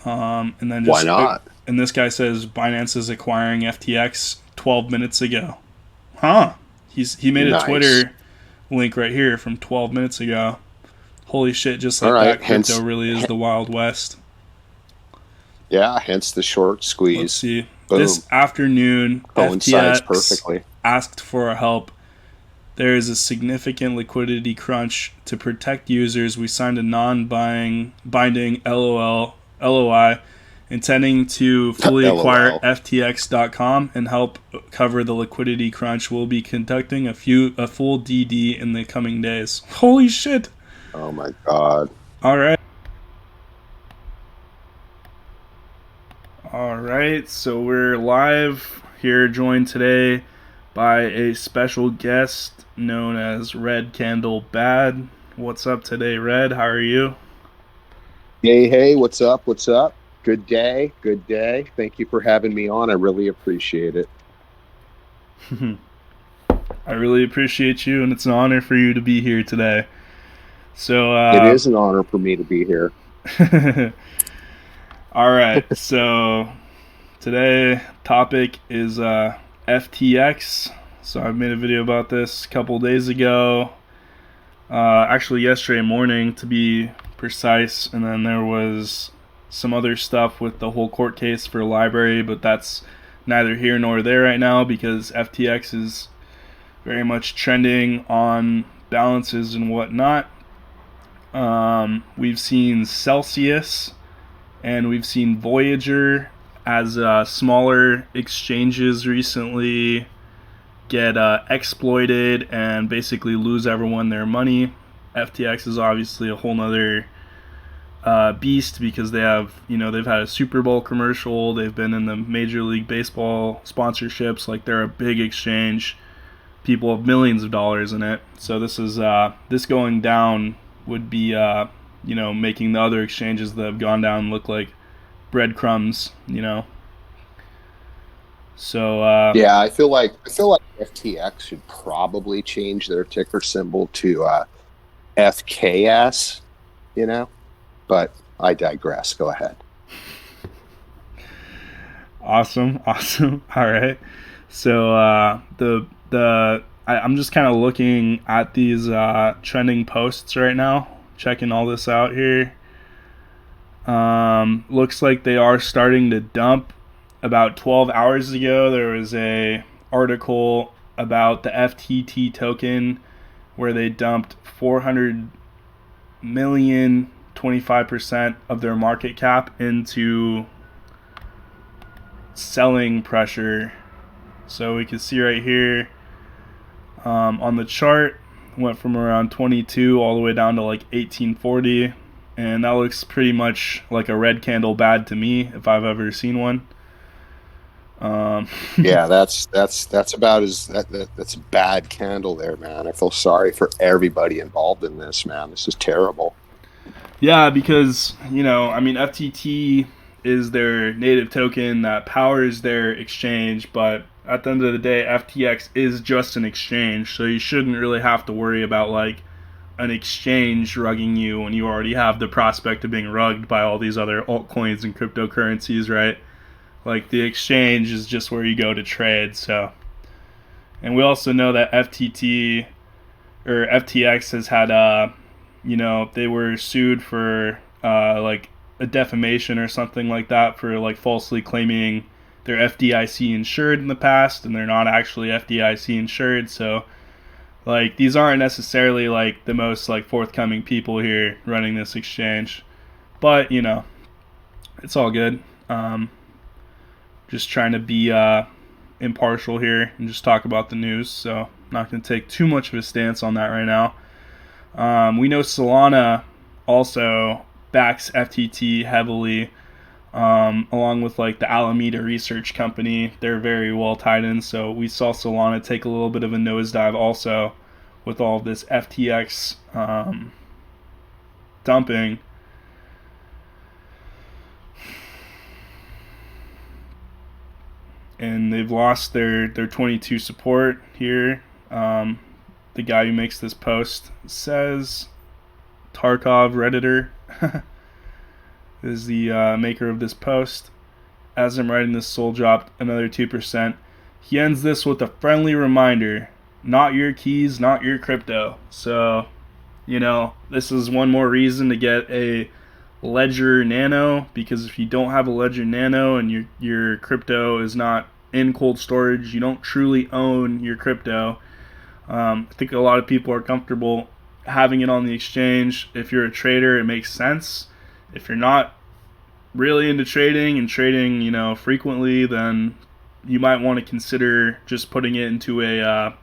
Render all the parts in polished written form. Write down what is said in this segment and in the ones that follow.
And then Why just not? and this guy says Binance is acquiring FTX 12 minutes ago. Huh? He made a Nice. Twitter link right here from 12 minutes ago. Holy shit! Just All like right. that, crypto really is the Wild West. Yeah, hence the short Let's squeeze. see. Boom. This afternoon, Coincides FTX perfectly. asked for help. There is a significant liquidity crunch. To protect users, we signed a non-binding LOI intending to fully acquire LOL. FTX.com and help cover the liquidity crunch. We'll be conducting a full DD in the coming days. Holy shit. Oh my God. All right. All right. So we're live here, joined today by a special guest known as Red Candle Bad. What's up today, Red? How are you? Hey, hey, what's up? What's up? Good day. Good day. Thank you for having me on. I really appreciate it. I really appreciate you, and it's an honor for you to be here today. So, It is an honor for me to be here. all right. So today topic is FTX. So I made a video about this a couple days ago. Actually, yesterday morning to be precise, and then there was some other stuff with the whole court case for library, but that's neither here nor there right now because FTX is very much trending on balances and whatnot. We've seen Celsius and we've seen Voyager as smaller exchanges recently get exploited and basically lose everyone their money. FTX is obviously a whole nother beast because they've had a Super Bowl commercial, they've been in the Major League Baseball sponsorships, like they're a big exchange. People have millions of dollars in it. So this going down would be making the other exchanges that have gone down look like breadcrumbs. So Yeah, I feel like FTX should probably change their ticker symbol to FKS, you know, but I digress. Go ahead. awesome, awesome. All right. So I'm just kind of looking at these trending posts right now, checking all this out here. Looks like they are starting to dump. About 12 hours ago, there was a article about the FTT token where they dumped 400 million, 25% of their market cap into selling pressure. So we can see right here on the chart, went from around 22 all the way down to like 1840, and that looks pretty much like a red candle bad to me if I've ever seen one. Um, Yeah, that's about that's a bad candle there, man. I feel sorry for everybody involved in this, man. This is terrible. yeah, because I mean, FTT is their native token that powers their exchange, but at the end of the day, FTX is just an exchange, so you shouldn't really have to worry about like an exchange rugging you when you already have the prospect of being rugged by all these other altcoins and cryptocurrencies, right? Like the exchange is just where you go to trade. So, and we also know that FTT or FTX has had they were sued for like a defamation or something like that for like falsely claiming they're FDIC insured in the past and they're not actually FDIC insured. So like these aren't necessarily like the most like forthcoming people here running this exchange, but it's all good. Just trying to be impartial here and just talk about the news. So I'm not going to take too much of a stance on that right now. We know Solana also backs FTT heavily, along with like the Alameda Research Company. They're very well tied in. So we saw Solana take a little bit of a nosedive also with all of this FTX dumping. And they've lost their 22 support here. The guy who makes this post says Tarkov Redditor. is the maker of this post. As I'm writing this, Sol dropped another 2%. He ends this with a friendly reminder, not your keys, not your crypto. So, this is one more reason to get a Ledger Nano, because if you don't have a Ledger Nano and your crypto is not in cold storage, you don't truly own your crypto. I think a lot of people are comfortable having it on the exchange. If you're a trader, it makes sense. If you're not really into trading and trading, frequently, then you might want to consider just putting it into a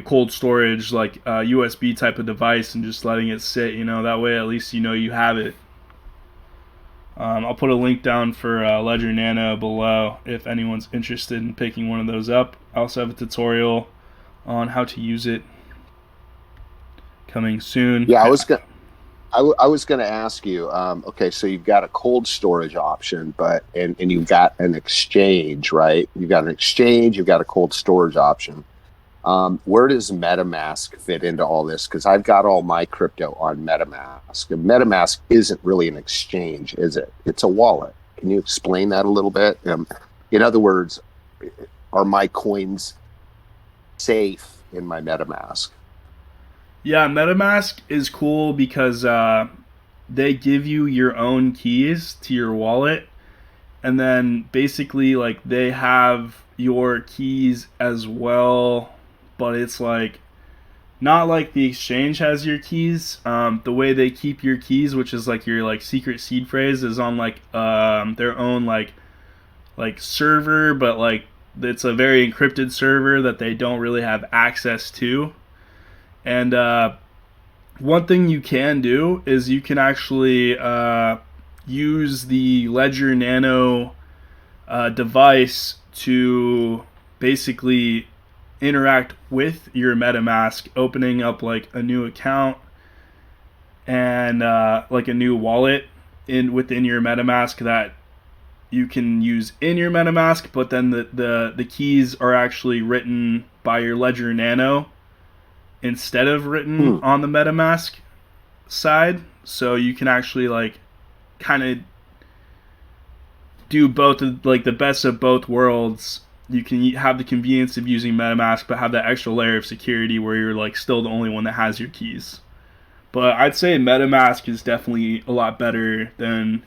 cold storage, like a USB type of device, and just letting it sit. That way at least you have it. I'll put a link down for Ledger Nano below if anyone's interested in picking one of those up. I also have a tutorial on how to use it coming soon. Yeah, I was gonna ask you. Okay, so you've got a cold storage option, and you've got an exchange, right? You've got an exchange. You've got a cold storage option. Where does MetaMask fit into all this? Because I've got all my crypto on MetaMask. And MetaMask isn't really an exchange, is it? It's a wallet. Can you explain that a little bit? In other words, are my coins safe in my MetaMask? Yeah, MetaMask is cool because they give you your own keys to your wallet, and then basically they have your keys as well, but it's not like the exchange has your keys. The way they keep your keys, which is your secret seed phrase, is on their own server, but it's a very encrypted server that they don't really have access to. And one thing you can do is you can actually use the Ledger Nano device to basically interact with your MetaMask, opening up a new account and a new wallet within your MetaMask that you can use in your MetaMask, but then the keys are actually written by your Ledger Nano instead of written on the MetaMask side. So you can actually kind of do both, the best of both worlds. You can have the convenience of using MetaMask, but have that extra layer of security where you're still the only one that has your keys. But I'd say MetaMask is definitely a lot better than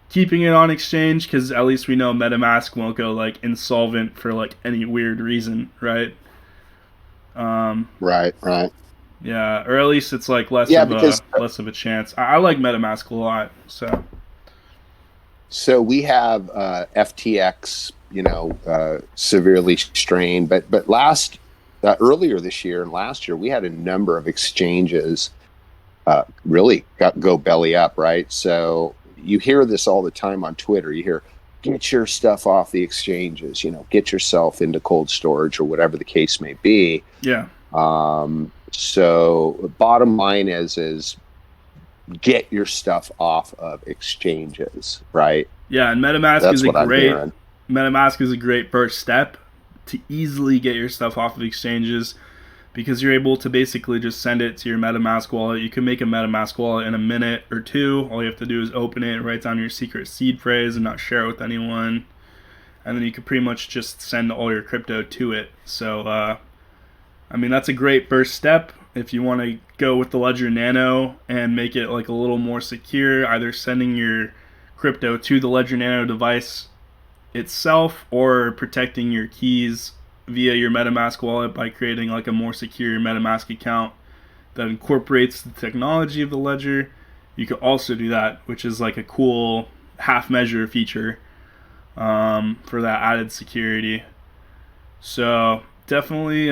keeping it on exchange, because at least we know MetaMask won't go insolvent for any weird reason, right? Right. Yeah, or at least it's less of a chance. I like MetaMask a lot, so. So we have FTX, severely strained, but earlier this year and last year we had a number of exchanges really go belly up, right? So you hear this all the time on Twitter. You hear, get your stuff off the exchanges, get yourself into cold storage or whatever the case may be. Yeah. So bottom line is get your stuff off of exchanges, right? Yeah, and MetaMask is a great first step to easily get your stuff off of exchanges, because you're able to basically just send it to your MetaMask wallet. You can make a MetaMask wallet in a minute or two. All you have to do is open it, write down your secret seed phrase, and not share it with anyone. And then you can pretty much just send all your crypto to it. So, that's a great first step. If you want to go with the Ledger Nano and make it a little more secure, either sending your crypto to the Ledger Nano device itself or protecting your keys via your MetaMask wallet by creating a more secure MetaMask account that incorporates the technology of the Ledger, you could also do that, which is a cool half measure feature for that added security. So definitely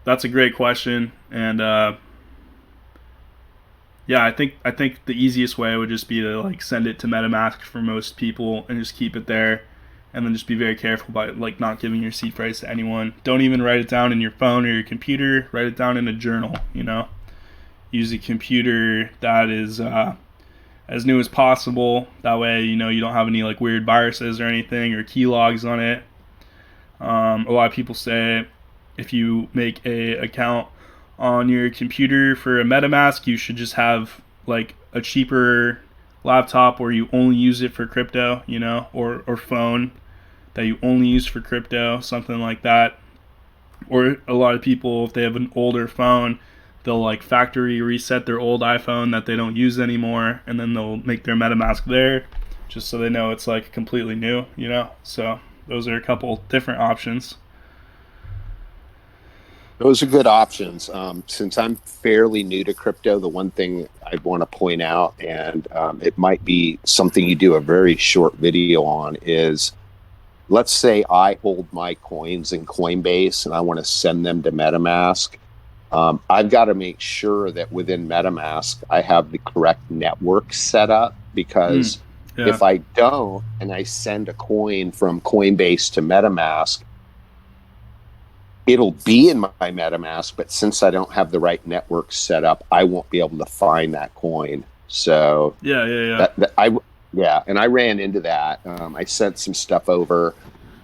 that's a great question, and I think the easiest way would just be to send it to MetaMask for most people and just keep it there, and then just be very careful about not giving your seed phrase to anyone. Don't even write it down in your phone or your computer. Write it down in a journal. Use a computer that is as new as possible. That way, you don't have any weird viruses or anything or key logs on it. A lot of people say if you make a account on your computer for a MetaMask, you should just have a cheaper laptop where you only use it for crypto, you know, or phone that you only use for crypto, something like that. Or a lot of people, if they have an older phone, they'll like factory reset their old iPhone that they don't use anymore, and then they'll make their MetaMask there, just so they know it's like completely new, you know. So those are a couple different options. Those are good options. Since I'm fairly new to crypto, the one thing I want to point out, and it might be something you do a very short video on, is let's say I hold my coins in Coinbase and I want to send them to MetaMask. I've got to make sure that within MetaMask I have the correct network set up, because if I don't and I send a coin from Coinbase to MetaMask, it'll be in my MetaMask, but since I don't have the right network set up, I won't be able to find that coin. So and I ran into that. I sent some stuff over,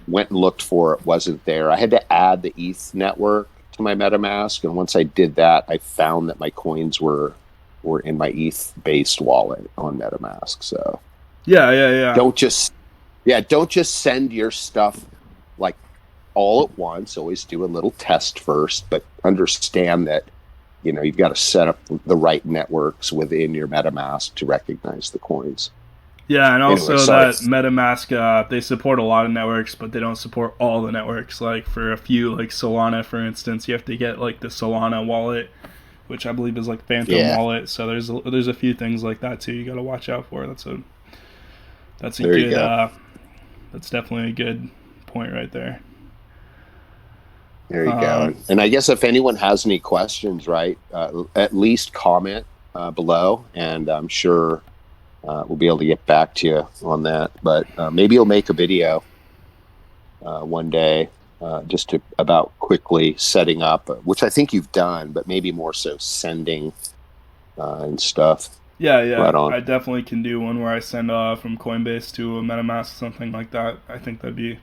went and looked for it, wasn't there. I had to add the ETH network to my MetaMask, and once I did that, I found that my coins were in my ETH-based wallet on MetaMask. So don't just send your stuff like all at once. Always do a little test first, but understand that you've got to set up the right networks within your MetaMask to recognize the coins. Yeah, and also that MetaMask, they support a lot of networks, but they don't support all the networks. Like for a few, like Solana, for instance, you have to get like the Solana wallet, which I believe is like Phantom wallet. So there's a few things like that too. You got to watch out for. That's definitely a good point right there. There you go. And I guess if anyone has any questions, right, at least comment below, and I'm sure we'll be able to get back to you on that. But maybe you'll make a video one day just about quickly setting up, which I think you've done, but maybe more so sending and stuff. Yeah. Right on. I definitely can do one where I send from Coinbase to a MetaMask, something like that. I think that'd be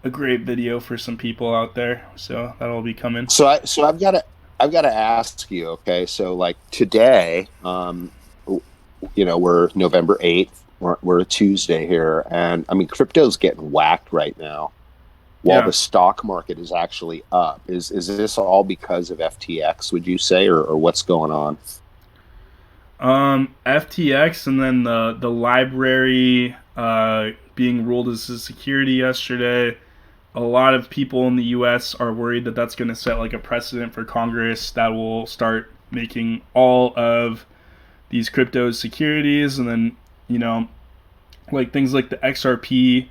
a great video for some people out there. So that'll be coming. So I've got to ask you. Okay, so like today, we're November 8th. We're a Tuesday here, and I mean crypto's getting whacked right now, while the stock market is actually up. Is this all because of FTX? Would you say, or what's going on? FTX, and then the library being ruled as a security yesterday. A lot of people in the U.S. are worried that that's going to set like a precedent for Congress that will start making all of these crypto securities, and then like things like the XRP,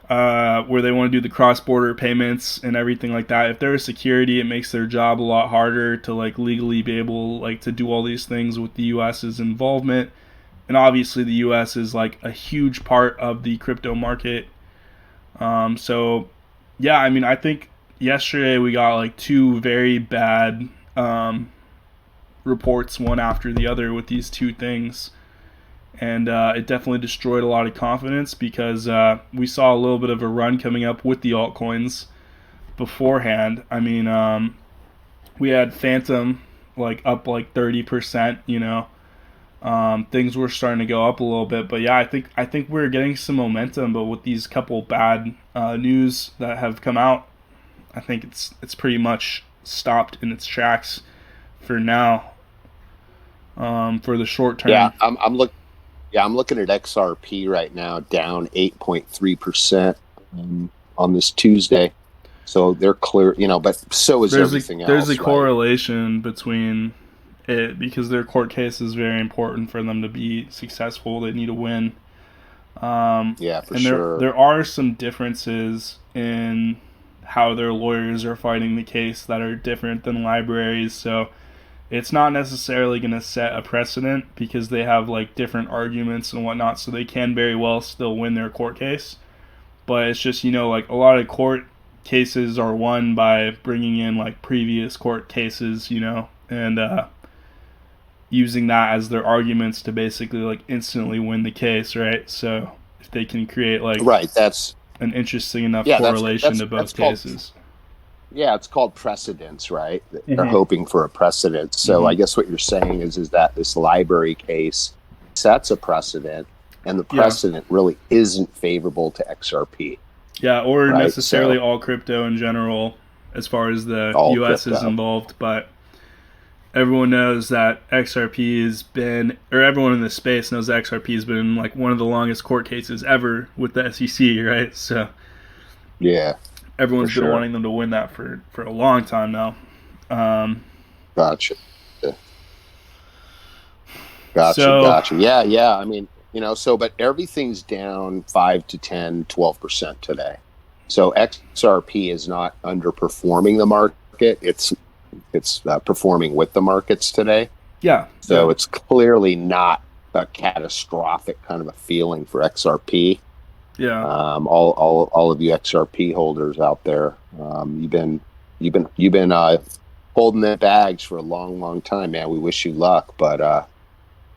where they want to do the cross-border payments and everything like that. If they're a security, it makes their job a lot harder to like legally be able like to do all these things with the U.S.'s involvement. And obviously the U.S. is like a huge part of the crypto market. So yeah, I mean, I think yesterday we got like two very bad reports, one after the other, with these two things. And it definitely destroyed a lot of confidence, because we saw a little bit of a run coming up with the altcoins beforehand. I mean, we had Phantom like up like 30%, things were starting to go up a little bit. But yeah, I think we're getting some momentum, but with these couple bad news that have come out, I think it's pretty much stopped in its tracks for now, for the short term. Yeah, I'm looking at XRP right now, down 8.3% on this Tuesday. So they're clear, but so is everything else. There's a correlation between it, because their court case is very important for them to be successful. They need to win. For sure. There are some differences in how their lawyers are fighting the case that are different than libraries. So it's not necessarily going to set a precedent, because they have like different arguments and whatnot. So they can very well still win their court case. But it's just, like a lot of court cases are won by bringing in like previous court cases, and using that as their arguments to basically like instantly win the case, right? So if they can create like that's an interesting enough correlation to both cases. It's called precedence, right? They're hoping for a precedent. So I guess what you're saying is that this library case sets a precedent, and the precedent really isn't favorable to XRP. Yeah, or right? necessarily all crypto in general, as far as the U.S. is involved. But everyone knows that XRP has been, or everyone in this space knows that XRP has been like one of the longest court cases ever with the SEC, right? So yeah, everyone's been wanting them to win that for a long time now. Gotcha. Yeah. I mean, but everything's down 5 to 10, 12% today. So XRP is not underperforming the market. It's performing with the markets today. Yeah. So it's clearly not a catastrophic kind of a feeling for XRP. Yeah. All of you XRP holders out there, you've been holding the bags for a long time, man. We wish you luck, but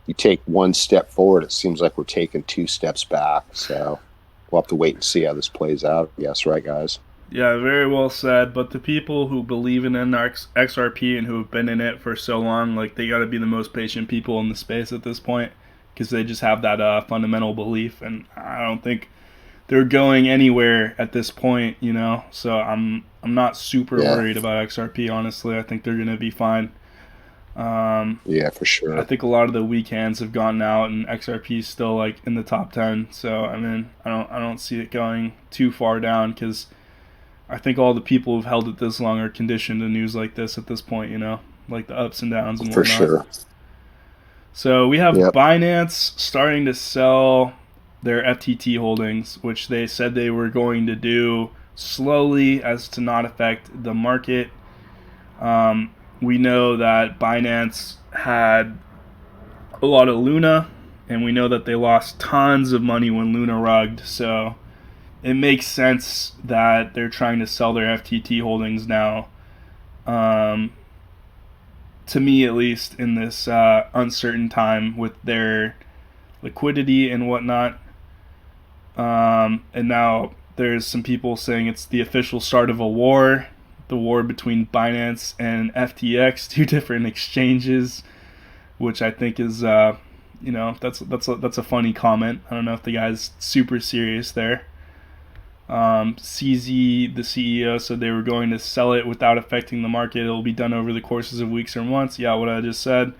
you take one step forward, it seems like we're taking 2 steps back. So we'll have to wait and see how this plays out. Yes, right, guys. Yeah, very well said. But the people who believe in XRP and who have been in it for so long, like, they got to be the most patient people in the space at this point, because they just have that fundamental belief, and I don't think they're going anywhere at this point, So I'm not super worried about XRP, honestly. I think they're going to be fine. Yeah, for sure. I think a lot of the weak hands have gone out, and XRP is still like in the top 10. So I mean, I don't see it going too far down, because I think all the people who've held it this long are conditioned to news like this at this point, like the ups and downs and whatnot. For sure. So we have Binance starting to sell their FTT holdings, which they said they were going to do slowly as to not affect the market. We know that Binance had a lot of Luna, and we know that they lost tons of money when Luna rugged, so it makes sense that they're trying to sell their FTT holdings now, to me at least, in this uncertain time with their liquidity and whatnot. And now there's some people saying it's the official start of a war, the war between Binance and FTX, 2 different exchanges, which I think is, that's a funny comment. I don't know if the guy's super serious there. CZ, the CEO, said they were going to sell it without affecting the market. It'll be done over the courses of weeks or months. Yeah, what I just said.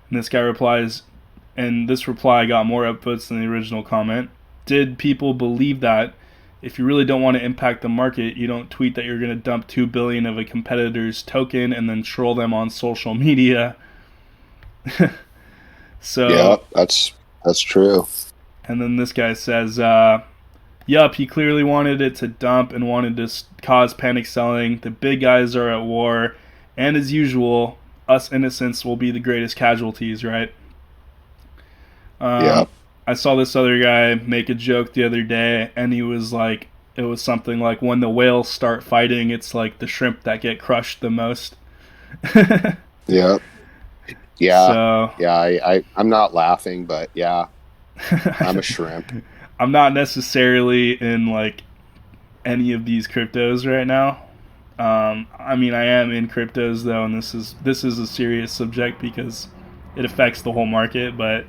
And this guy replies, and this reply got more upvotes than the original comment. Did people believe that? If you really don't want to impact the market, you don't tweet that you're going to dump $2 billion of a competitor's token and then troll them on social media. So yeah, that's true. And then this guy says, yup, he clearly wanted it to dump and wanted to cause panic selling. The big guys are at war, and as usual, us innocents will be the greatest casualties, right? Yeah. I saw this other guy make a joke the other day, and he was like, it was something like, when the whales start fighting, it's like the shrimp that get crushed the most. Yeah. Yeah. So, yeah, I'm not laughing, but yeah, I'm a shrimp. I'm not necessarily in like any of these cryptos right now. I mean, I am in cryptos though, and this is a serious subject because it affects the whole market. But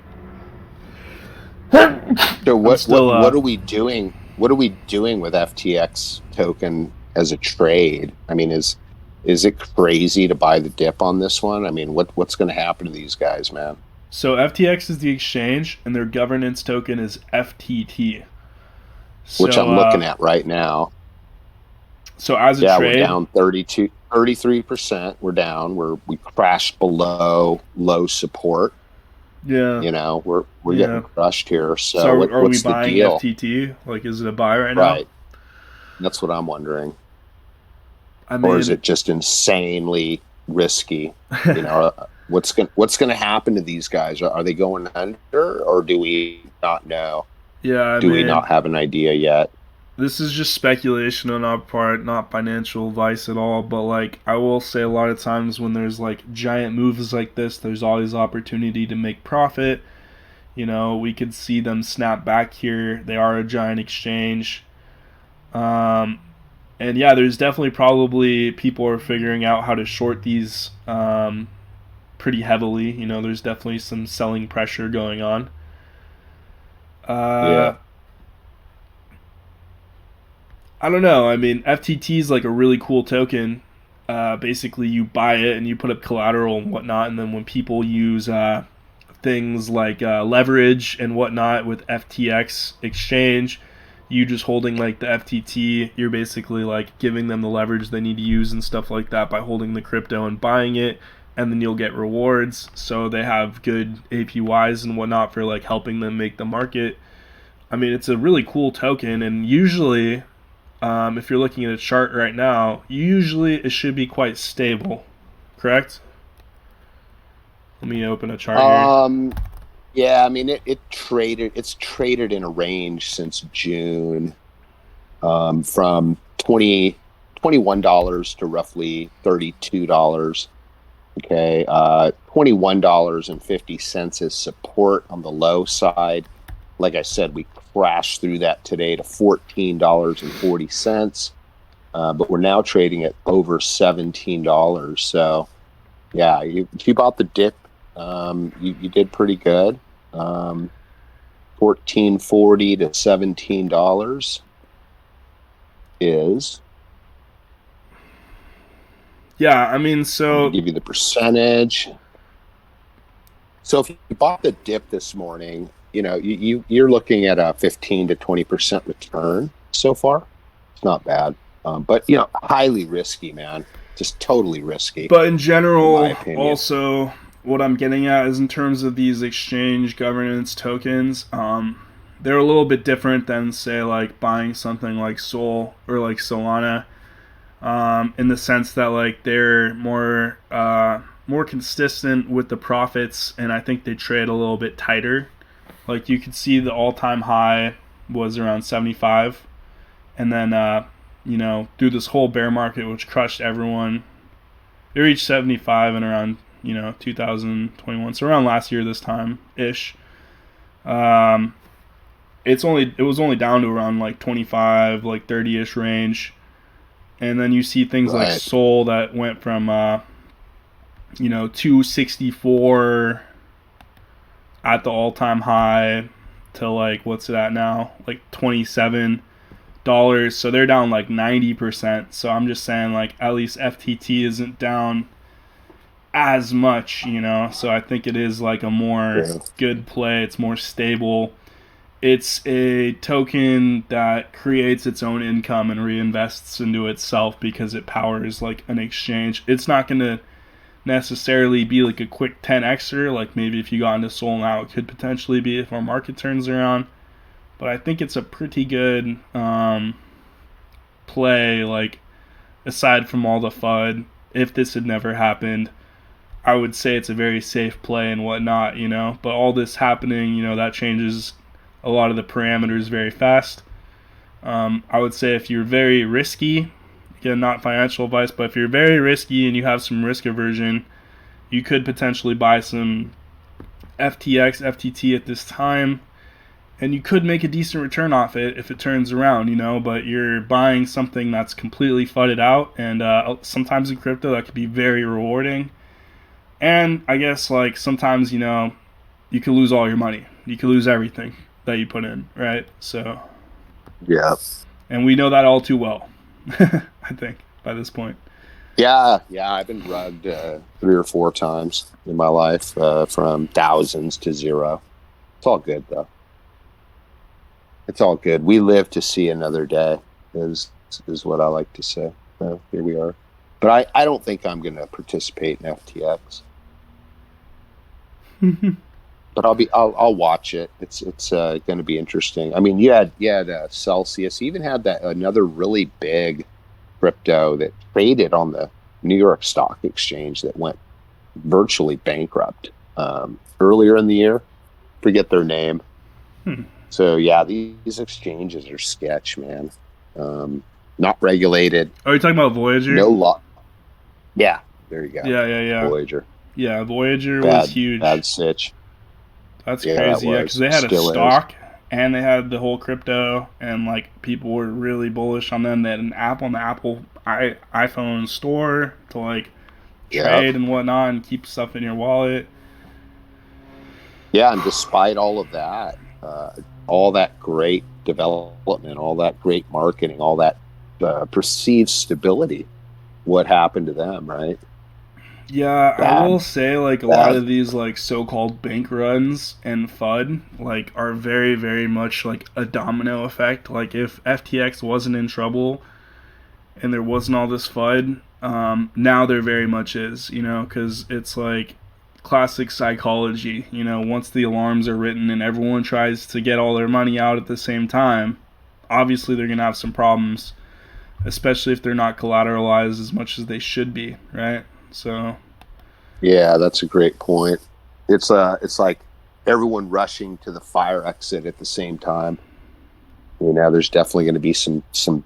so what are we doing? What are we doing with FTX token as a trade? I mean, is it crazy to buy the dip on this one? I mean, what's going to happen to these guys, man? So FTX is the exchange, and their governance token is FTT, which I'm looking at right now. So as a trade, we're down 33%. We're down. We crashed below low support. Yeah, we're getting crushed here. So are what's we buying the deal? FTT? Like, is it a buy right now? Right. That's what I'm wondering. I mean, or is it just insanely risky? What's going to happen to these guys? Are they going under, or do we not know? Yeah, we not have an idea yet? This is just speculation on our part, not financial advice at all. But like, I will say, a lot of times when there's like giant moves like this, there's always opportunity to make profit. We could see them snap back here. They are a giant exchange. And yeah, there's definitely probably people are figuring out how to short these pretty heavily. There's definitely some selling pressure going on. Uh, Yeah. I don't know. I mean, FTT is like a really cool token. Basically, you buy it and you put up collateral and whatnot, and then when people use things like leverage and whatnot with FTX exchange, you just holding like the FTT, you're basically like giving them the leverage they need to use and stuff like that by holding the crypto and buying it, and then you'll get rewards. So they have good APYs and whatnot for like helping them make the market. I mean, it's a really cool token, and usually, if you're looking at a chart right now, usually it should be quite stable, correct? Let me open a chart here. Um, yeah, I mean it's traded in a range since June, from 21 dollars to roughly $32. Okay, $21.50 is support on the low side. Like I said, we crashed through that today to $14.40, but we're now trading at over $17. So yeah, if you bought the dip, you did pretty good. 14.40 to $17 is. Yeah, I mean, Let me so give you the percentage. So if you bought the dip this morning, you're looking at a 15 to 20% return so far. It's not bad, but highly risky, man. Just totally risky, but in in my general, opinion. also what I'm getting at is in terms of these exchange governance tokens, they're a little bit different than say like buying something like Sol or like Solana, in the sense that like they're more consistent with the profits, and I think they trade a little bit tighter. Like you could see the all-time high was around 75, and then through this whole bear market, which crushed everyone, they reached 75 in around 2021, so around last year this time ish. Um, it was only down to around like 25, like 30 ish range, and then you see things like Right. Sol that went from 264 at the all time high to like what's it at now, like $27. So they're down like 90%. So I'm just saying like at least FTT isn't down as much. So I think it is like a more Yeah. good play. It's more stable. It's a token that creates its own income and reinvests into itself because it powers like an exchange. It's not going to necessarily be like a quick 10xer, like maybe if you got into Sol now it could potentially be if our market turns around. But I think it's a pretty good play, like aside from all the FUD. If this had never happened, I would say it's a very safe play and whatnot. But all this happening, that changes a lot of the parameters very fast. I would say if you're very risky, again, not financial advice, but if you're very risky and you have some risk aversion, you could potentially buy some FTX, FTT at this time, and you could make a decent return off it if it turns around. But you're buying something that's completely fudded out, and sometimes in crypto that could be very rewarding. And I guess like sometimes you could lose all your money, you could lose everything that you put in, right? So, Yeah. and we know that all too well, I think by this point. Yeah. Yeah. I've been rugged 3 or 4 times in my life, from thousands to zero. It's all good though. It's all good. We live to see another day, is what I like to say. Here we are. But I don't think I'm going to participate in FTX. But I'll watch it. It's going to be interesting. I mean, you had Celsius. You even had that another really big crypto that traded on the New York Stock Exchange that went virtually bankrupt earlier in the year. Forget their name. So yeah, these exchanges are sketch, man. Not regulated. Are you talking about Voyager? No law. Yeah, there you go. Yeah. Voyager. Yeah, Voyager was Bad huge. sitch. That's Yeah, it crazy. Yeah, because was. they had a Still is. stock and they had the whole crypto, and like people were really bullish on them. They had an app on the iPhone store to like Yep. trade and whatnot and keep stuff in your wallet. Yeah, and despite all of that, all that great development, all that great marketing, all that perceived stability. What happened to them, right? Yeah, I will Bad, say like a lot bad. of these like so-called bank runs and FUD like are very very much like a domino effect. Like if FTX wasn't in trouble and there wasn't all this FUD, now there very much is, you know, because it's like classic psychology. You know, once the alarms are written and everyone tries to get all their money out at the same time, obviously they're gonna have some problems, especially if they're not collateralized as much as they should be, right? So Yeah, that's a great point. It's like everyone rushing to the fire exit at the same time. You know, there's definitely going to be some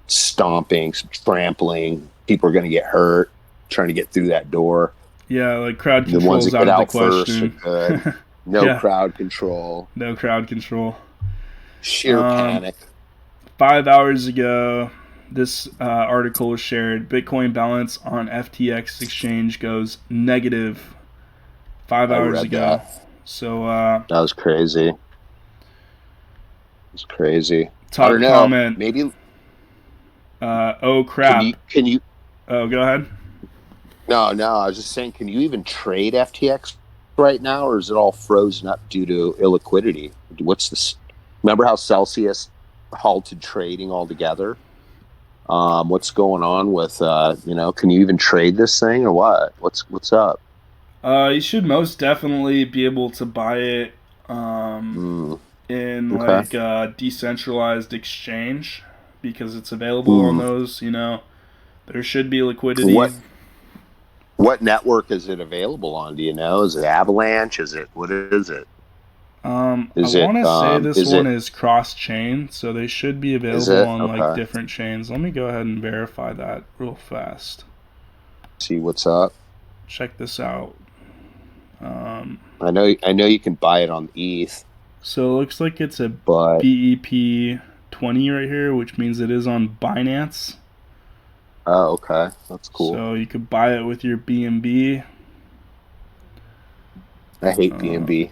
stomping, some trampling. People are going to get hurt trying to get through that door. yeah, like crowd The ones control's that out get of the out first are question. good. No Yeah, crowd control, no crowd control. sheer Um, panic. 5 hours ago, this article was shared. Bitcoin balance on FTX exchange goes negative. Five I hours read ago. that. So That was crazy. It's crazy. I don't top know. comment. Maybe Oh can crap. you Oh, go ahead. no, no, I was just saying, can you even trade FTX right now, or is it all frozen up due to illiquidity? What's this? Remember how Celsius halted trading altogether? What's going on with can you even trade this thing or what? What's up? You should most definitely be able to buy it um, Mm, in okay. like decentralized exchange because it's available on Mm. those. You know, there should be liquidity. What network is it available on? Do you know? Is it Avalanche? Is it what is it? I Is it want to say this is one it is cross chain, so they should be is available it on like okay? different chains. Let me go ahead and verify that real fast. See what's up. Check this out. Um, I know you can buy it on ETH, so it looks like it's a but BEP 20 right here, which means it is on Binance. oh, okay, that's cool. So you could buy it with your BNB. I hate Uh, BNB.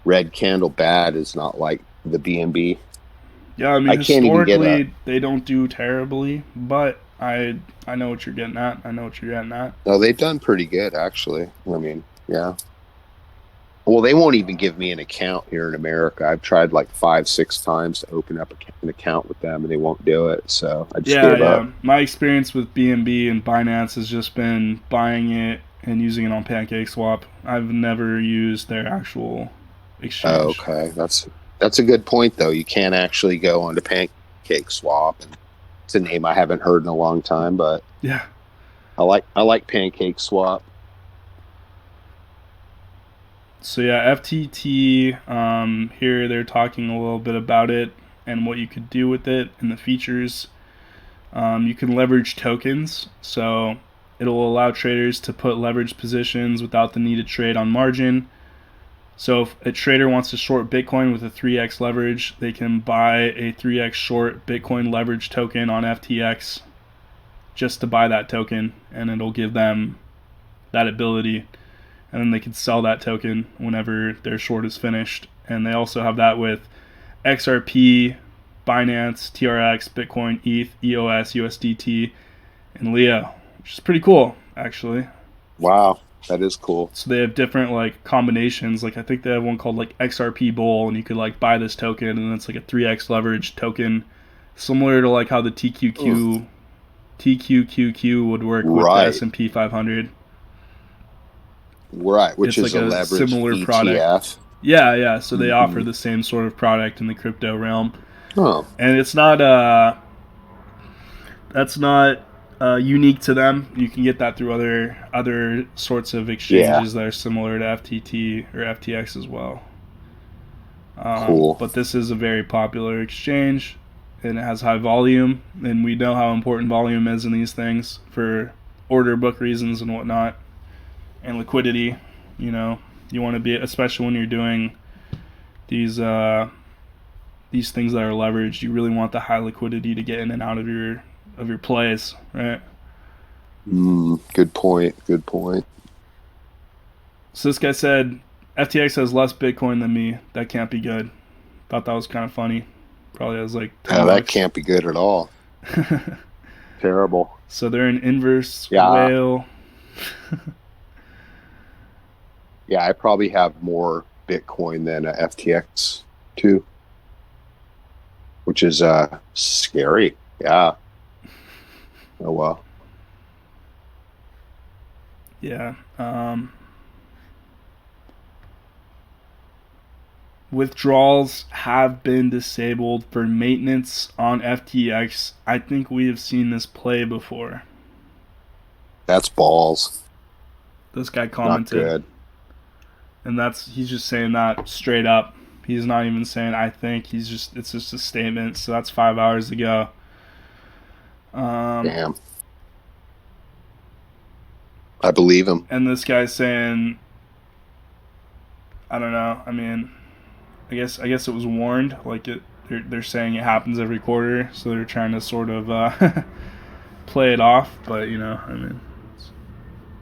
Red candle bad is not like the BNB. yeah, I mean I can't even get a. historically they don't do terribly, but I know what you're getting at. I know what you're getting at. No, they've done pretty good actually. I mean, yeah. Well, they won't even give me an account here in America. I've tried like 5, 6 times to open up an account with them, and they won't do it. So I just Yeah, gave up. yeah. My experience with BNB and Binance has just been buying it and using it on PancakeSwap. I've never used their actual Oh, exchange. okay, that's a good point though. You can't actually go onto Pancake Swap, and it's a name I haven't heard in a long time, but Yeah. I like Pancake Swap. So yeah, FTT. Here they're talking a little bit about it and what you could do with it and the features. You can leverage tokens, so it'll allow traders to put leverage positions without the need to trade on margin. So if a trader wants to short Bitcoin with a 3x leverage, they can buy a 3x short Bitcoin leverage token on FTX just to buy that token, and it'll give them that ability. And then they can sell that token whenever their short is finished. And they also have that with XRP, Binance, TRX, Bitcoin, ETH, EOS, USDT, and Leo, which is pretty cool, actually. Wow, that is cool. So they have different like combinations. Like I think they have one called like XRP Bull, and you could like buy this token, and it's like a 3x leverage token, similar to like how the Mm, TQQQ would work with the right, S&P 500. right, which It's is like a a leveraged similar product. ETF. Yeah, yeah. So they offer Mm-hmm. the same sort of product in the crypto realm, Oh, and it's not that's not unique to them. You can get that through other sorts of yeah, exchanges that are similar to FTT or FTX as well. cool. But this is a very popular exchange, and it has high volume, and we know how important volume is in these things for order book reasons and whatnot, and liquidity. You know, you want to be, especially when you're doing these these things that are leveraged. You really want the high liquidity to get in and out of your plays, right? Good point. Good point. So this guy said FTX has less Bitcoin than me. That can't be good. Thought that was kind of funny. Probably has like 10 That bucks. can't be good at all. Terrible. So they're an inverse Yeah. whale. Yeah, I probably have more Bitcoin than a FTX too, which is scary. Yeah. Oh well. Yeah. Withdrawals have been disabled for maintenance on FTX. I think we have seen this play before. That's balls. This guy Not commented, good. and he's just saying that straight up. He's not even saying I think. It's just a statement. So that's 5 hours ago. Damn. I believe him. And this guy's saying, I don't know. I mean, I guess it was warned. Like they're saying it happens every quarter, so they're trying to sort of play it off. But I mean,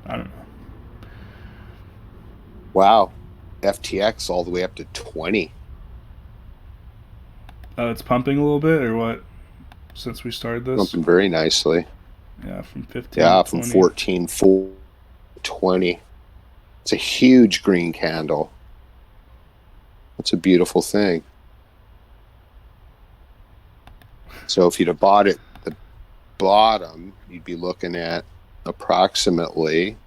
I don't know. Wow. FTX all the way up to 20. Oh, it's pumping a little bit, or what? Since we started this, Pumping very nicely. Yeah, from 15. Yeah, to from 20. 14, 4, 20. It's a huge green candle. It's a beautiful thing. So if you'd have bought it at the bottom, you'd be looking at approximately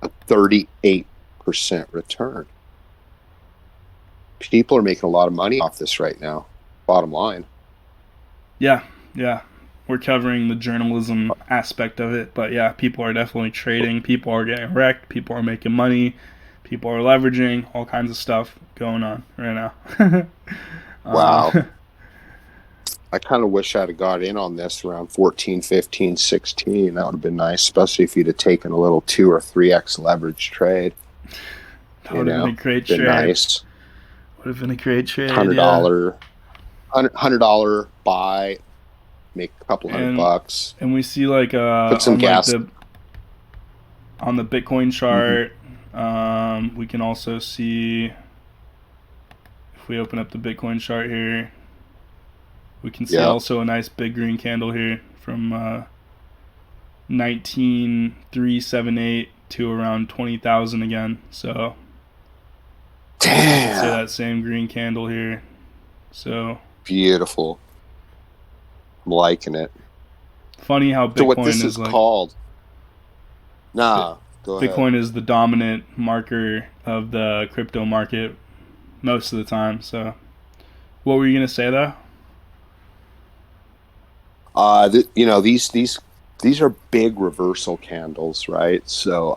a 38% return. People are making a lot of money off this right now, bottom line. Yeah. We're covering the journalism aspect of it, but yeah, people are definitely trading. People are getting wrecked. People are making money. People are leveraging. All kinds of stuff going on right now. Wow. I kind of wish I'd have got in on this around 14, 15, 16. That would have been nice, especially if you'd have taken a little 2 or 3x leverage trade. That would have been a great trade. Nice. Would have been a great trade. $100, $100 buy, make a couple $100. And we see like put some gas on the Bitcoin chart. We can also see, if we open up the Bitcoin chart here, we can see also a nice big green candle here from 19,378 to around 20,000 again. So damn, see that same green candle here. So beautiful. I'm liking it. Funny how Bitcoin so what this is like, called? Nah, go ahead. Bitcoin is the dominant marker of the crypto market most of the time. So, what were you gonna say though? These are big reversal candles, right? So,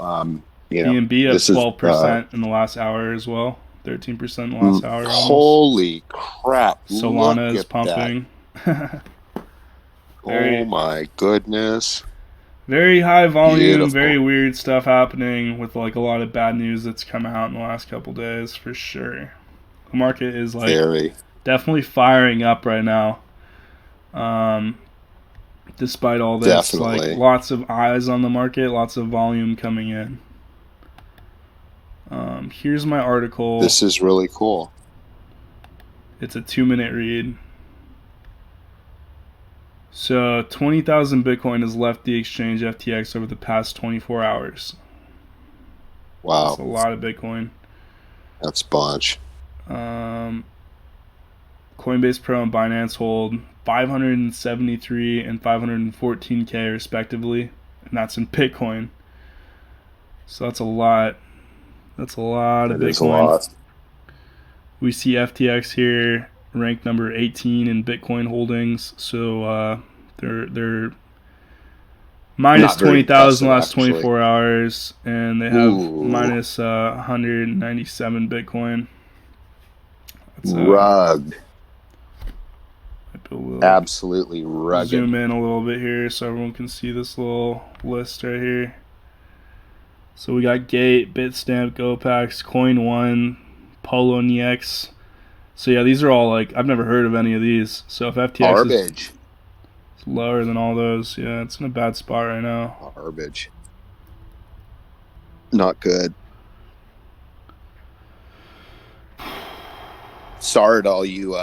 BNB up 12% in the last hour as well. 13% in the last hour. Holy crap! Solana is pumping. Oh my goodness! Very high volume, Beautiful. Very weird stuff happening with like a lot of bad news that's come out in the last couple days for sure. The market is like definitely firing up right now. Despite all this, like lots of eyes on the market, lots of volume coming in. Here's my article. This is really cool. It's a 2-minute read. So 20,000 Bitcoin has left the exchange FTX over the past 24 hours. Wow. That's a lot of Bitcoin. That's a bunch. Coinbase Pro and Binance hold 573 and 514K respectively, and that's in Bitcoin. So that's a lot. That's a lot of Bitcoin. Is a lot. We see FTX here ranked number 18 in Bitcoin holdings. So they're minus 20,000 last 24 hours, and they have minus 197 Bitcoin. That's, rugged. Absolutely rugged. Zoom in a little bit here so everyone can see this little list right here. So we got Gate, Bitstamp, GoPax, Coin1, Poloniex. So yeah, these are all like, I've never heard of any of these. So if FTX is lower than all those, yeah, it's in a bad spot right now. Garbage. Not good. Sorry to all you,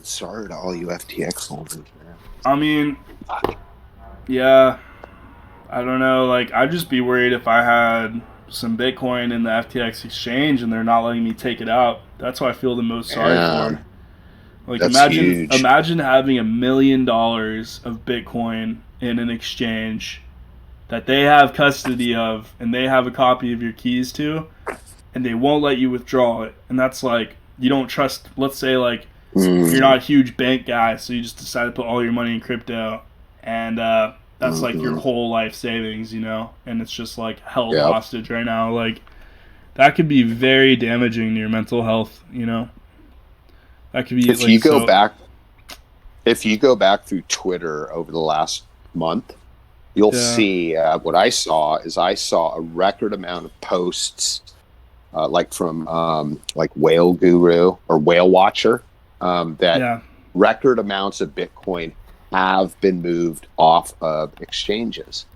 sorry to all you FTX holders, man. I mean, yeah, I don't know. Like, I'd just be worried if I had some Bitcoin in the FTX exchange and they're not letting me take it out. That's what I feel the most sorry for. Man, Like, that's huge. imagine having $1 million of Bitcoin in an exchange that they have custody of and they have a copy of your keys to, and they won't let you withdraw it. And that's like, you don't trust, let's say, like, you're not a huge bank guy, so you just decide to put all your money in crypto, and that's like your whole life savings, you know, and it's just like held hostage right now. Like, that could be very damaging to your mental health, you know. That could be if like, you go back, if you go back through Twitter over the last month, you'll see what I saw is I saw a record amount of posts, like from like Whale Guru or Whale Watcher, that record amounts of Bitcoin have been moved off of exchanges.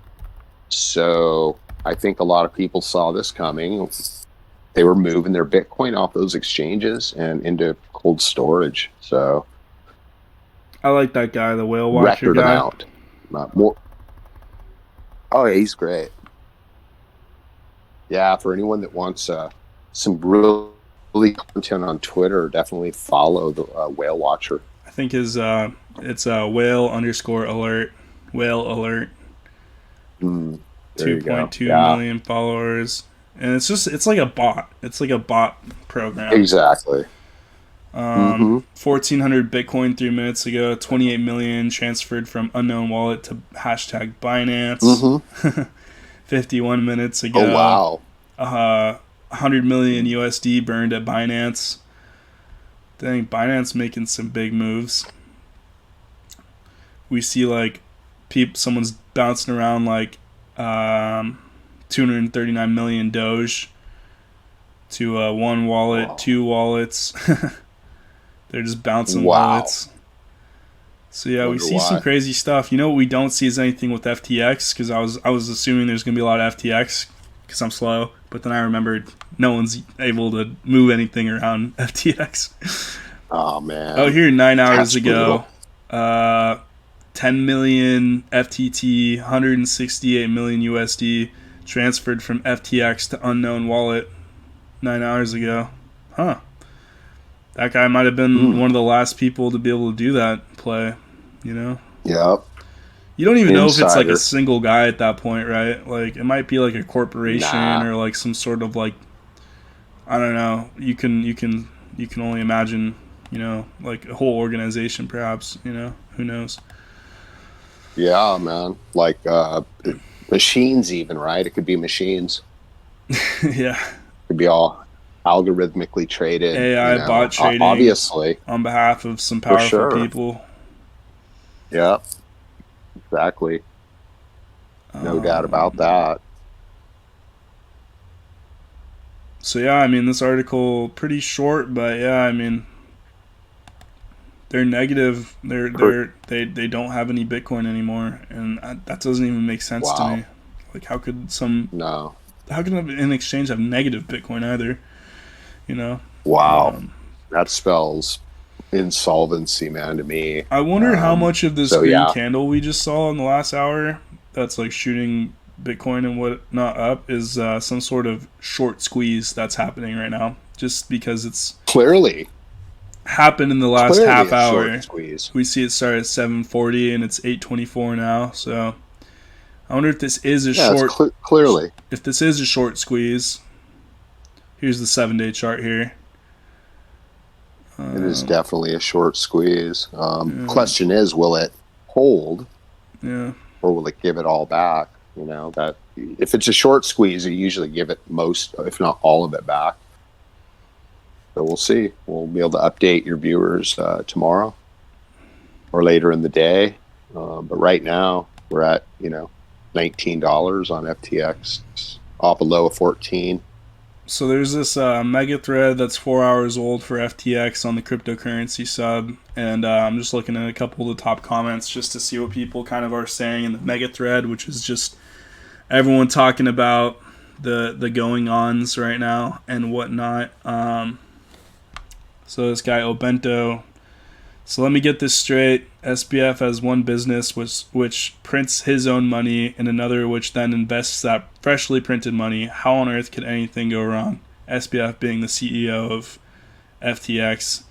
So I think a lot of people saw this coming. They were moving their Bitcoin off those exchanges and into cold storage. So I like that guy, the Whale Watcher record guy. amount, not more. Oh yeah, he's great. Yeah, for anyone that wants some really content on Twitter, definitely follow the Whale Watcher. I think his it's whale_alert, whale alert. 2.2 million followers, and it's like a bot. It's like a bot program. Exactly. 1,400 Bitcoin 3 minutes ago. 28 million transferred from unknown wallet to hashtag Binance. 51 minutes ago. Oh wow. 100 million USD burned at Binance. Dang, Binance making some big moves. We see like someone's bouncing around like 239 million Doge to one wallet, two wallets. They're just bouncing wallets. So yeah, we see some crazy stuff. You know what we don't see is anything with FTX, because I was assuming there's gonna be a lot of FTX because I'm slow, but then I remembered no one's able to move anything around FTX. Oh man. Oh, here 9 hours ago, 10 million FTT, 168 million USD transferred from FTX to unknown wallet 9 hours ago. Huh. That guy might have been one of the last people to be able to do that play, you know? Yep. You don't even know if it's like a single guy at that point, right? Like, it might be like a corporation or like some sort of like, I don't know. You can only imagine, you know, like a whole organization perhaps, you know? Who knows? Yeah, man. Like machines even, right? It could be machines. Yeah. It could be all algorithmically traded. AI bot trading. Obviously. On behalf of some powerful people. Yeah. Exactly. No doubt about that. So yeah, I mean, this article pretty short, but yeah, I mean, they're negative. They don't have any Bitcoin anymore, and that doesn't even make sense to me. Like, how could an exchange have negative Bitcoin either? You know? Wow. That spells insolvency, man, to me. I wonder how much of this green candle we just saw in the last hour that's like shooting Bitcoin and whatnot up is some sort of short squeeze that's happening right now, just because it's clearly happened in the last half hour. We see it start at 7:40 and it's 8:24 now. So I wonder if this is a short. Clearly, if this is a short squeeze. Here's the 7-day chart here. It is definitely a short squeeze. Question is, will it hold? Yeah. Or will it give it all back? You know, that if it's a short squeeze, you usually give it most, if not all of it back. So we'll see. We'll be able to update your viewers tomorrow or later in the day. But right now we're at, $19 on FTX, off a low of 14. So there's this mega thread that's 4 hours old for FTX on the cryptocurrency sub, and I'm just looking at a couple of the top comments just to see what people kind of are saying in the mega thread, which is just everyone talking about the going-ons right now and whatnot. So this guy Obento. So let me get this straight. SBF has one business which prints his own money and another which then invests that freshly printed money. How on earth could anything go wrong? SBF being the CEO of FTX.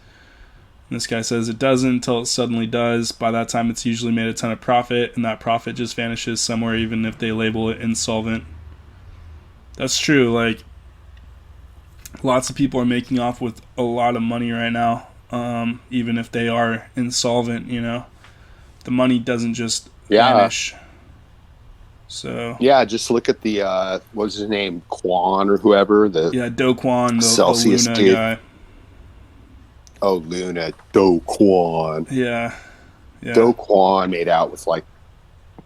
And this guy says it doesn't until it suddenly does. By that time, it's usually made a ton of profit, and that profit just vanishes somewhere, even if they label it insolvent. That's true. Like, lots of people are making off with a lot of money right now, even if they are insolvent. You know, the money doesn't just vanish. So yeah, just look at the what was his name, Quan or whoever, the Do Kwon, the Celsius Luna dude. guy. Oh, Luna, Do Kwon. Yeah. Do Kwon made out with like,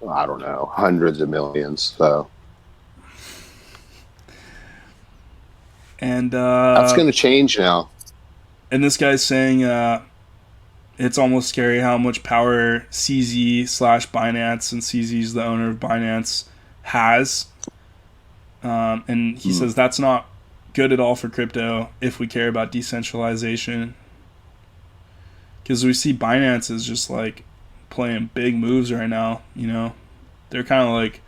I don't know, hundreds of millions. So, and that's going to change now. And this guy's saying it's almost scary how much power CZ/Binance, and CZ's the owner of Binance, has. And he says that's not good at all for crypto if we care about decentralization. Because we see Binance is just like playing big moves right now. You know, they're kind of like,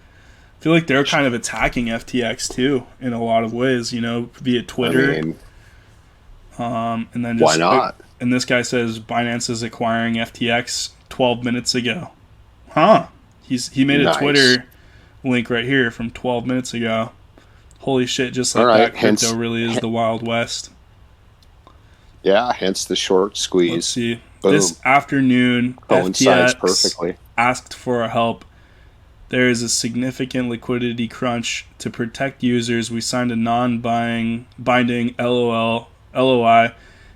I feel like they're kind of attacking FTX too in a lot of ways. You know, via Twitter. I mean, and then just, why not? And this guy says Binance is acquiring FTX 12 minutes ago. Huh? He made a Twitter link right here from 12 minutes ago. Holy shit! Just like that, crypto really is the Wild West. Yeah, hence the short squeeze. Let's see. Boom. This afternoon, coincides FTX perfectly. asked for our help. There is a significant liquidity crunch. To protect users, we signed a non-binding LOI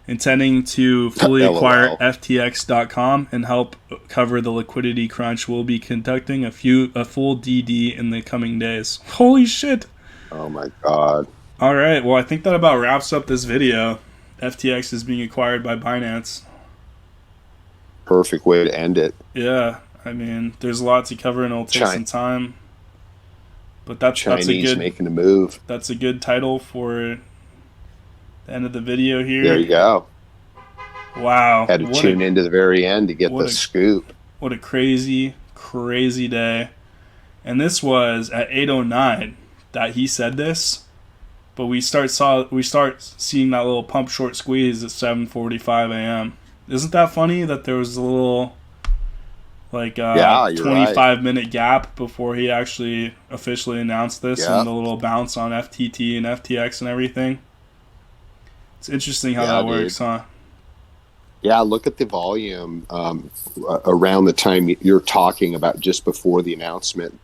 intending to fully acquire FTX.com and help cover the liquidity crunch. We'll be conducting a full DD in the coming days. Holy shit. Oh my god. All right, well, I think that about wraps up this video. FTX is being acquired by Binance. Perfect way to end it. Yeah, I mean, there's a lot to cover and it'll take some time. But that's a good making a move. That's a good title for the end of the video here. There you go. Wow. Had to tune into the very end to get the scoop. What a crazy, crazy day. And this was at 8:09 that he said this. But we start seeing that little pump short squeeze at 7:45 a.m. Isn't that funny that there was a little 25-minute gap before he actually officially announced this, and the little bounce on FTT and FTX and everything? It's interesting how that works, huh? Yeah, look at the volume around the time you're talking about, just before the announcement.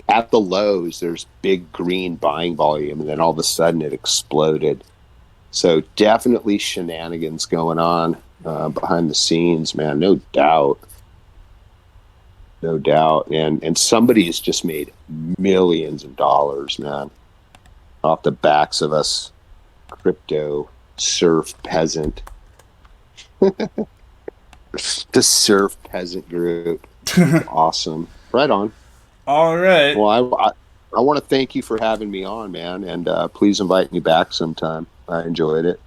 At the lows, there's big green buying volume, and then all of a sudden it exploded. So definitely shenanigans going on behind the scenes, man. No doubt. No doubt. And somebody has just made millions of dollars, man, off the backs of us crypto surf peasant. The surf peasant group. Awesome. Right on. All right. Well, I want to thank you for having me on, man, and please invite me back sometime. I enjoyed it.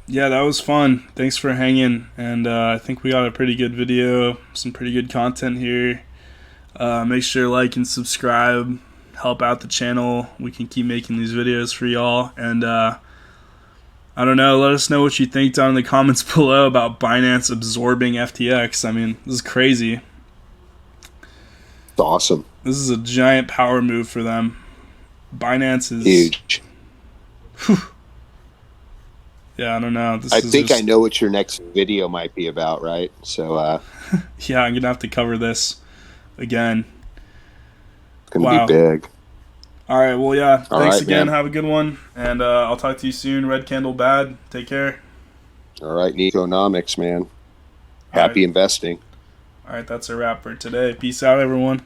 Yeah, that was fun. Thanks for hanging, and I think we got a pretty good video, some pretty good content here. Make sure to like and subscribe, help out the channel. We can keep making these videos for y'all, and I don't know, let us know what you think down in the comments below about Binance absorbing FTX. I mean, this is crazy. It's awesome. This is a giant power move for them. Binance is huge. Whew. Yeah, I don't know. I think I know what your next video might be about, right? So, yeah, I'm gonna have to cover this again. It's gonna be big. All right. Well, yeah. Thanks again. Man. Have a good one, and I'll talk to you soon. Red Candle Bad. Take care. All right, Niconomics, man. Happy investing. All right, that's a wrap for today. Peace out, everyone.